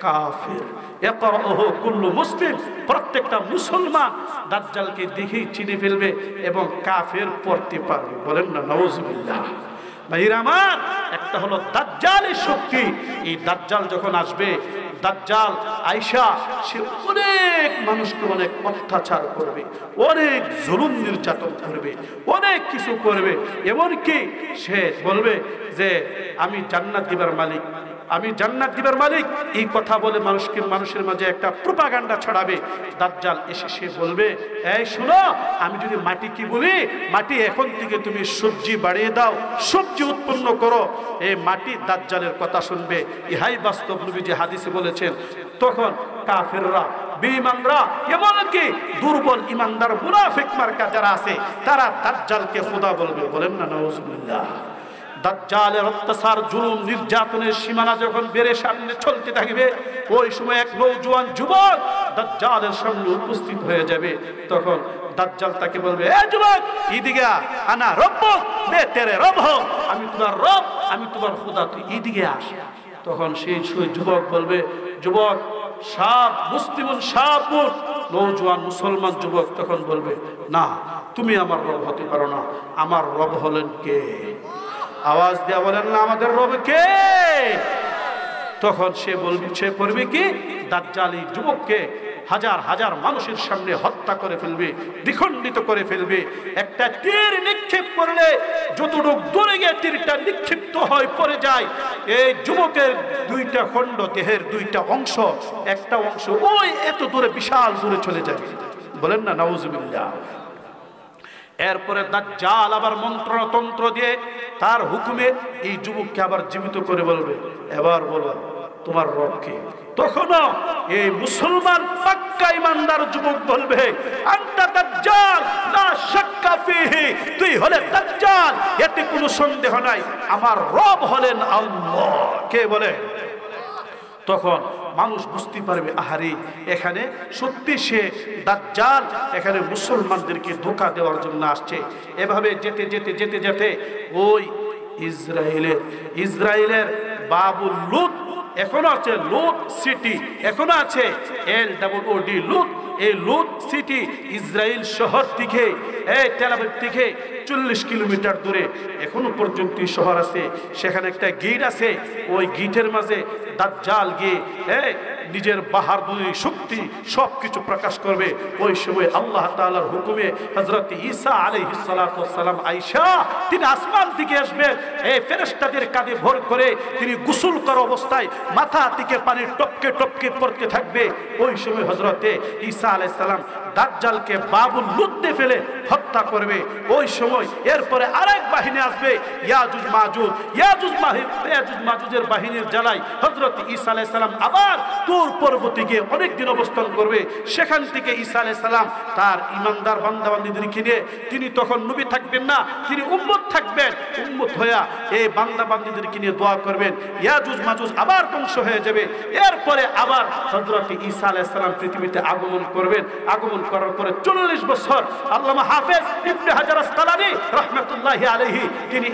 S1: কাফির। ইয়াকরাউহু কুল্লু মুসলিম, প্রত্যেকটা মুসলমান দাজ্জালকে দেখেই চিনে ফেলবে এবং কাফির পড়তে পারবে। বলেন না নাউজুবিল্লাহ। ভাইরা আমার, একটা হলো দাজ্জালের শক্তি। এই দাজ্জাল যখন আসবে, দাজ্জাল আয়েশা সে অনেক মানুষকে অনেক অত্যাচার করবে, অনেক জুলুম নির্যাতন করবে, অনেক কিছু করবে। এমনকি সে বলবে যে আমি জান্নাত দিবার মালিক, আমি জান্নাত দিবার মালিক। এই কথা বলে মানুষের মাঝে একটা প্রোপাগান্ডা ছড়াবে। দাজ্জাল এসে সে বলবে, এই শোনো, আমি যদি মাটি কি বলি, মাটি এখন থেকে তুমি সবজি বাড়িয়ে দাও, সবজি উৎপন্ন করো। এই মাটি দাজ্জালের কথা শুনবে। ইহাই বাস্তব নবী যে হাদিসে বলেছেন। তখন কাফেররা, বেঈমানরা, এমনকি দুর্বল ইমানদার মুনাফিক মার্কা যারা আছে, তারা দাজ্জালকে খোদা বলবে। বলেন না নাউজুবিল্লাহ। দাজ্জালের অত্যাচার, জুলুম, নির্যাতনের সীমানা যখন বেড়ে সামনে চলতে থাকবে, ওই সময় এক নওজোয়ান যুবক দাজ্জালের সামনে উপস্থিত হয়ে যাবে। তখন দাজ্জাল তাকে বলবে, এ যুবক, এদিকে আনা রব্বুক, মে তেরে রব হো, আমি তোমার রব, আমি তোমার খোদা, তুই এদিকে আস। তখন সেই যুবক বলবে, যুবক সাপ মুসলিমুন সাপুর, নওজোয়ান মুসলমান যুবক তখন বলবে, না, তুমি আমার রব হতে পারো না, আমার রব হলেন কে? আওয়াজ দেয়া বলেন না, আমাদের রব কে? তখন সে বলবে, সে করবে কি, দাজ্জাল এই যুবককে হাজার হাজার মানুষের সামনে হত্যা করে ফেলবে, দ্বিখণ্ডিত করে ফেলবে। একটা তীর নিক্ষেপ করলে যতটুকু দূরে গিয়ে তীরটা নিক্ষিপ্ত হয়, পড়ে যায়, এই যুবকের দুইটা খণ্ড, দেহের দুইটা অংশ, একটা অংশ ওই এত দূরে, বিশাল দূরে চলে যাবে। বলেন না নাউজুবিল্লাহ। এরপরে দাজ্জাল আবার মন্ত্রতন্ত্র দিয়ে তার হুকুমে এই যুবককে আবার জীবিত করে বলবে, এবার বলো তোমার রব কে? তখনও এই মুসলমান পাক্কা ইমানদার যুবক বলবে, আনতা দাজ্জাল লা শাক্কা ফিহি, তুই হলে দাজ্জাল, এতে কোনো সন্দেহ নাই, আমার রব হলেন আল্লাহ। কে বলে? তখন মানুষ বুঝতে পারবে আহারে এখানে সত্যি সে দাজ্জাল এখানে মুসলমানদেরকে ধোঁকা দেওয়ার জন্য আসছে। এভাবে যেতে যেতে যেতে যেতে ওই ইসরায়েলের বাবুল লুত এখনো আছে, লুত সিটি এখনো আছে, LOOD লুত। এই লুত সিটি ইসরায়েল শহর থেকে তেল আবিব থেকে 40 কিলোমিটার দূরে এখনো পর্যন্ত শহর আছে। সেখানে একটা গিট আছে, ওই গিটের মাঝে দাজ্জাল গিয়ে নিজের বাহাদুরি শক্তি সবকিছু প্রকাশ করবে। ওই সময় আল্লাহ তাআলার হুকুমে হযরত ঈসা আলাইহিস সালাতু ওয়াস সালাম আয়েশা তিনি আসমান থেকে আসবেন, এই ফেরেশতাদের কাঁধে ভর করে তিনি গোসল করা অবস্থায় মাথা থেকে পানি টপকে টপকে পড়তে থাকবে। ওই সময় হযরতে ঈসা আলাইহিস সালাম দাজ্জালকে বাবুল লুতে ফেলে হত্যা করবে। ওই সময় এরপরে আরেক বাহিনী আসবে, ইয়াজুজ মাজুজের বাহিনীর জ্বালায় হযরত ঈসা আলাইহিস সালাম আবার তুর পর্বতে গিয়ে অনেকদিন অবস্থান করবে। সেখান থেকে ঈসা আলাইহিস সালাম তার ঈমানদার বান্দাবান্দীদেরকে নিয়ে তিনি তখন নবী থাকবেন না, তিনি উম্মত থাকবেন। উম্মত হয়ে এই বান্দাবান্দীদেরকে নিয়ে দোয়া করবেন, ইয়াজুজ মাজুজ আবার ধ্বংস হয়ে যাবে। এরপরে আবার হযরত ঈসা আলাইহিস সালাম পৃথিবীতে আগমন করবেন। আগমন করার পরে 40 বছর আল্লামা হাফেজ ইবনে হাজার আসকালানী রাহমাতুল্লাহি আলাইহি তিনি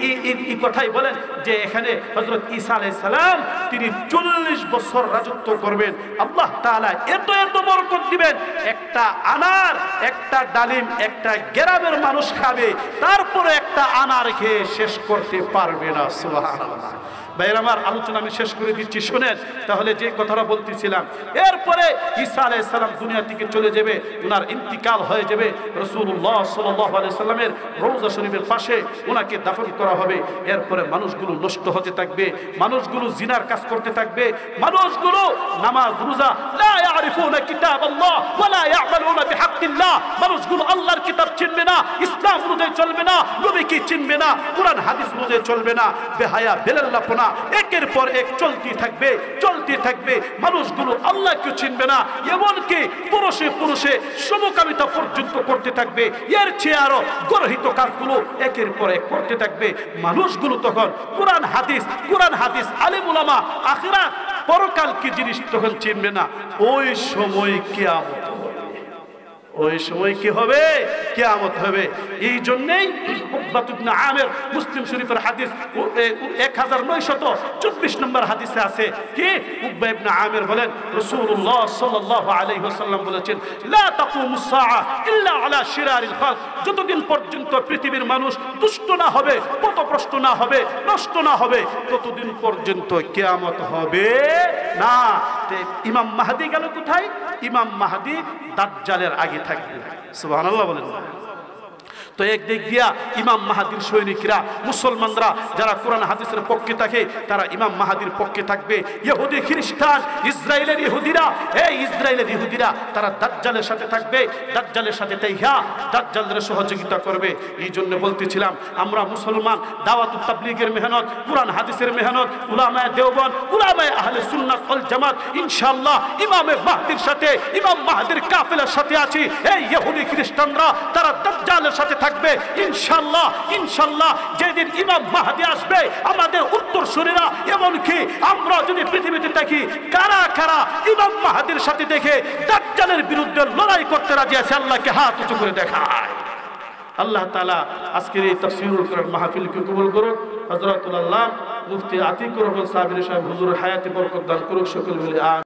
S1: এই কথাই বলেন যে এখানে হযরত ঈসা আলাইহিস সালাম তিনি 40 বছর রাজত্ব করবেন। আল্লাহ তাআলা এত এত বরকত দিবেন, একটা আনার একটা ডালিম একটা গ্রামের মানুষ খাবে, তারপরে একটা আনার খেয়ে শেষ করতে পারবে না। সুবহানাল্লাহ। ভাইরা আমার, আলোচনা আমি শেষ করে দিচ্ছি, শুনেন তাহলে যে কথাটা বলতেছিলাম। এরপরে ঈসা আলাইহিস সালাম দুনিয়া থেকে চলে যাবে, ওনার ইন্তিকাল হয়ে যাবে। রাসূলুল্লাহ সাল্লাল্লাহু আলাইহি সাল্লামের রওজা শরীফের পাশে ওনাকে দাফন করা হবে। এরপরে মানুষগুলো নষ্ট হতে থাকবে, মানুষগুলো জিনার কাজ করতে থাকবে, মানুষগুলো নামাজ রোজা লা ইয়ারিফুনা কিতাবাল্লাহ ওয়া লা ইয়ামালুনা বিহাক্কিল্লাহ, মানুষগুলো আল্লাহর কিতাব চিনবে না, ইসলাম অনুযায়ী চলবে না, নবীকে চিনবে না, কোরআন হাদিস অনুযায়ী চলবে না, বেহায়া বেলাল্লাহপনা একের পর এক চলতে থাকবে। মানুষগুলো আল্লাহকে চিনবে না, এমনকি পুরুষে পুরুষে সমকামিতা পর্যন্ত করতে থাকবে। এর চেয়ে আরো গর্হিত কাজগুলো একের পর এক করতে থাকবে। মানুষগুলো তখন কোরআন হাদিস আলেম উলামা আখিরাত পরকাল কি জিনিস তখন চিনবে না। ওই সময় কিয়ামত হবে। ওই সময় কি হবে? কিয়ামত হবে। এই জন্যই উকবা ইবনে আমির মুসলিম শরীফের হাদিস 1924 নম্বর হাদিসে আছে কি উকবা ইবনে আমির বলেন রাসূলুল্লাহ সাল্লাল্লাহু আলাইহি ওয়াসাল্লাম বলেছেন লা তাকুমুস সাআ ইল্লা আলা শিরারিল খালক, যতদিন পর্যন্ত পৃথিবীর মানুষ দুষ্ট না হবে, পথভ্রষ্ট না হবে, নষ্ট না হবে, ততদিন পর্যন্ত কিয়ামত হবে না। ইমাম মাহদী গেল কোথায়? ইমাম মাহদী দাজ্জালের আগে থাকবে। সুবহানাল্লাহ বলেন। তো একদিক দিয়া ইমাম মাহাদির সৈনিকরা মুসলমানরা যারা কোরআন হাদিসের পক্ষে থাকে তারা ইমাম মাহাদির পক্ষে থাকবে। ইহুদি খ্রিস্টান ইসরায়েলের ইহুদিরা তারা দাজ্জালের সাথে থাকবে, দাজ্জালের সাথে দাজ্জালের সহযোগিতা করবে। এই জন্য বলতেছিলাম আমরা মুসলমান দাওয়াতুত তাবলীগের মেহনত, কোরআন হাদিসের মেহনত, উলামায়ে দেওবন্দ, উলামায়ে আহলে সুন্নাত ওয়াল জামাত ইনশাআল্লাহ ইমামে মাহদির সাথে, ইমাম মাহদির কাফেলার সাথে আছি। এই ইহুদি খ্রিস্টানরা তারা দাজ্জালের সাথে থাকবে ইনশাআল্লাহ। যেদিন ইমাম মাহদী আসবে আমাদের উত্তরসূরিরা, এমনকি আমরা যদি পৃথিবীতে থাকি, কারা কারা ইমাম মাহদীর সাথে দেখে দাজ্জালের বিরুদ্ধে লড়াই করতে রাজি আছে আল্লাহকে হাত উঁচু করে দেখায়। আল্লাহ তাআলা আজকের এই তাফসীরুল কোরআন মাহফিলকে কবুল করুন। হযরতুল আল্লাহ মুফতি আতিকুর রহমান সাহেব হুজুর হায়াতে বরকত দান করুক। সকল মিলে